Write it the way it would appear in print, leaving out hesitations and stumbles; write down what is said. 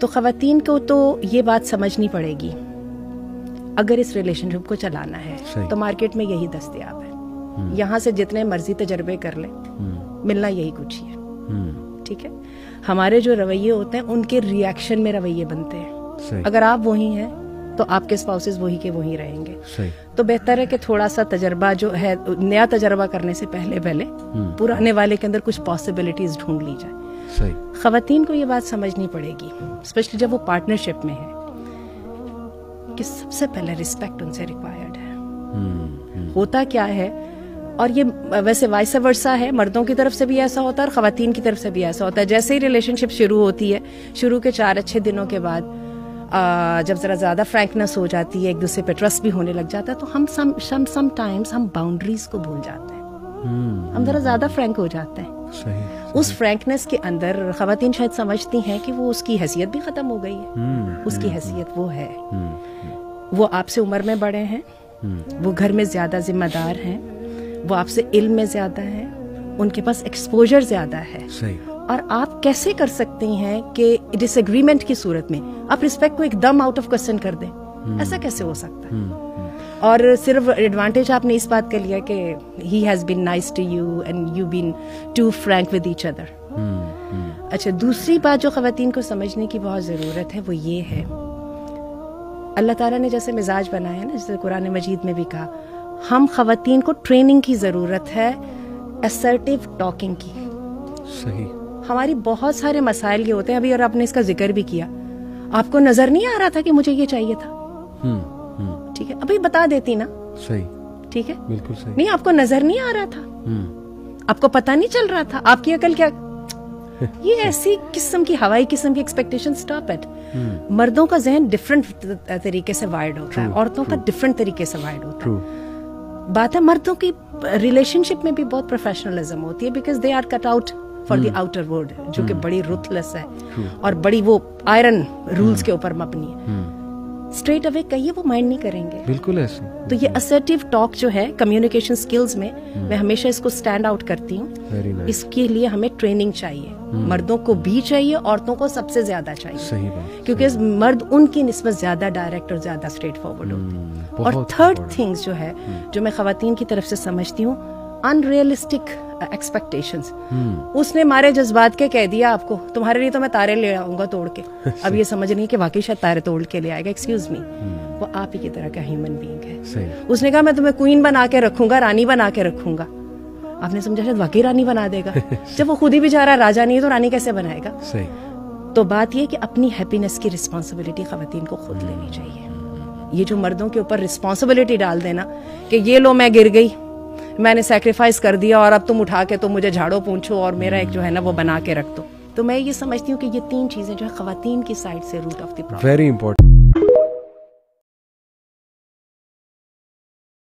تو خواتین کو تو یہ بات سمجھنی پڑے گی اگر اس ریلیشن شپ کو چلانا ہے تو مارکیٹ میں یہی دستیاب ہے. یہاں سے جتنے مرضی تجربے کر لیں ملنا یہی کچھ ہی ہے. ٹھیک ہے, ہمارے جو رویے ہوتے ہیں ان کے ریئیکشن میں رویے بنتے ہیں. اگر آپ وہی ہیں تو آپ کے اسپاؤسز وہی کے وہی رہیں گے. تو بہتر ہے کہ تھوڑا سا تجربہ جو ہے, نیا تجربہ کرنے سے پہلے پرانے والے کے اندر کچھ پاسبلٹیز ڈھونڈ لی جائے. خواتین کو یہ بات سمجھنی پڑے گی, اسپیشلی جب وہ پارٹنرشپ میں ہے, کہ سب سے پہلے رسپیکٹ ان سے ریکوائرڈ ہے. ہوتا کیا ہے, اور یہ ویسے وائس ورسا ہے, مردوں کی طرف سے بھی ایسا ہوتا ہے اور خواتین کی طرف سے بھی ایسا ہوتا ہے. جیسے ہی ریلیشن شپ شروع ہوتی ہے, شروع کے 4 اچھے دنوں کے بعد جب ذرا زیادہ فرینکنس ہو جاتی ہے, ایک دوسرے پہ ٹرسٹ بھی ہونے لگ جاتا ہے, تو ہم سم ٹائمز ہم باؤنڈریز کو بھول جاتے ہیں. ہم ذرا زیادہ فرینک ہو جاتے ہیں. اس فرینکنس کے اندر خواتین شاید سمجھتی ہیں کہ وہ اس کی حیثیت بھی ختم ہو گئی ہے. اس کی حیثیت وہ ہے, وہ آپ سے عمر میں بڑے ہیں, وہ گھر میں زیادہ ذمہ دار ہیں, وہ آپ سے علم میں زیادہ ہیں, ان کے پاس ایکسپوجر زیادہ ہے. اور آپ کیسے کر سکتی ہیں کہ ڈس ایگریمنٹ کی صورت میں آپ رسپیکٹ کو ایک دم آؤٹ آف کوسچن کر دیں؟ ایسا کیسے ہو سکتا ہے؟ اور صرف ایڈوانٹیج آپ نے اس بات کا لیا کہ he has been nice to you and you been too frank with each other. اچھا, دوسری بات جو خواتین کو سمجھنے کی بہت ضرورت ہے وہ یہ ہے, اللہ تعالیٰ نے جیسے مزاج بنایا ہے نا, جیسے قرآن مجید میں بھی کہا, ہم خواتین کو ٹریننگ کی ضرورت ہے اسرٹیو ٹاکنگ کی. صحیح. ہماری بہت سارے مسائل یہ ہوتے ہیں, ابھی اور آپ نے اس کا ذکر بھی کیا, آپ کو نظر نہیں آ رہا تھا کہ مجھے یہ چاہیے تھا, ٹھیک ہے, ابھی بتا دیتی نا. صحیح. ٹھیک ہے, بالکل صحیح. نہیں, آپ کو نظر نہیں آ رہا تھا, آپ کو پتہ نہیں چل رہا تھا, آپ کی عقل کیا. یہ ایسی قسم کی ہوائی قسم کی ایکسپیکٹیشن سٹاپ اٹ. مردوں کا ذہن ڈفرینٹ طریقے سے وائرڈ ہوتا ہے, عورتوں کا ڈفرینٹ طریقے سے وائرڈ ہوتا ہے. بات ہے مردوں کی ریلیشن شپ میں بھی بہت پروفیشنلزم ہوتی ہے, because they are cut out for the outer world, جو کہ بڑی رuthless ہے اور بڑی وہ آئرن رولز کے اوپر مبنی ہے. اسٹریٹ اوے کہیے وہ مائنڈ نہیں کریں گے. بالکل ایسے. تو یہ اسرٹیو ٹاک جو ہے کمیونیکیشن سکلز میں ہمیشہ اس کو اسٹینڈ آؤٹ کرتی ہوں. اس کے لیے ہمیں ٹریننگ چاہیے, مردوں کو بھی چاہیے, عورتوں کو سب سے زیادہ چاہیے. صحیح بات. کیونکہ مرد ان کی نسبت زیادہ ڈائریکٹ اور زیادہ اسٹریٹ فارورڈ ہوتے ہیں. اور تھرڈ تھنگس جو ہے جو میں خواتین کی طرف سے سمجھتی ہوں, ان ریئلسٹک ایکسپیکٹیشنز. اس نے ہمارے جذبات کے کہہ دیا آپ کو, تمہارے لیے تو میں تارے لے آؤں گا توڑ کے. اب یہ سمجھ نہیں کہ واقعی شاید تارے توڑ کے لے آئے گا. ایکسکیوز می, وہ آپ ہی کی طرح کا ہیومن بینگ ہے. اس نے کہا میں تمہیں کوئین بنا کے رکھوں گا, رانی بنا کے رکھوں گا. آپ نے سمجھا شاید واقعی رانی بنا دے گا. جب وہ خود ہی بیچارہ راجا نہیں ہے تو رانی کیسے بنائے گا؟ تو بات یہ کہ اپنی ہیپینس کی رسپانسبلٹی خواتین کو خود لینی چاہیے. یہ جو مردوں کے اوپر رسپانسبلٹی ڈال دینا کہ یہ لو میں گر گئی, میں نے سیکریفائس کر دیا اور اب تم اٹھا کے تم مجھے جھاڑو پونچھو اور میرا ایک جو ہے نا وہ بنا کے رکھ دو, تو میں یہ سمجھتی ہوں کہ یہ 3 چیزیں جو ہے خواتین کی سائڈ سے root of the problem. Very important.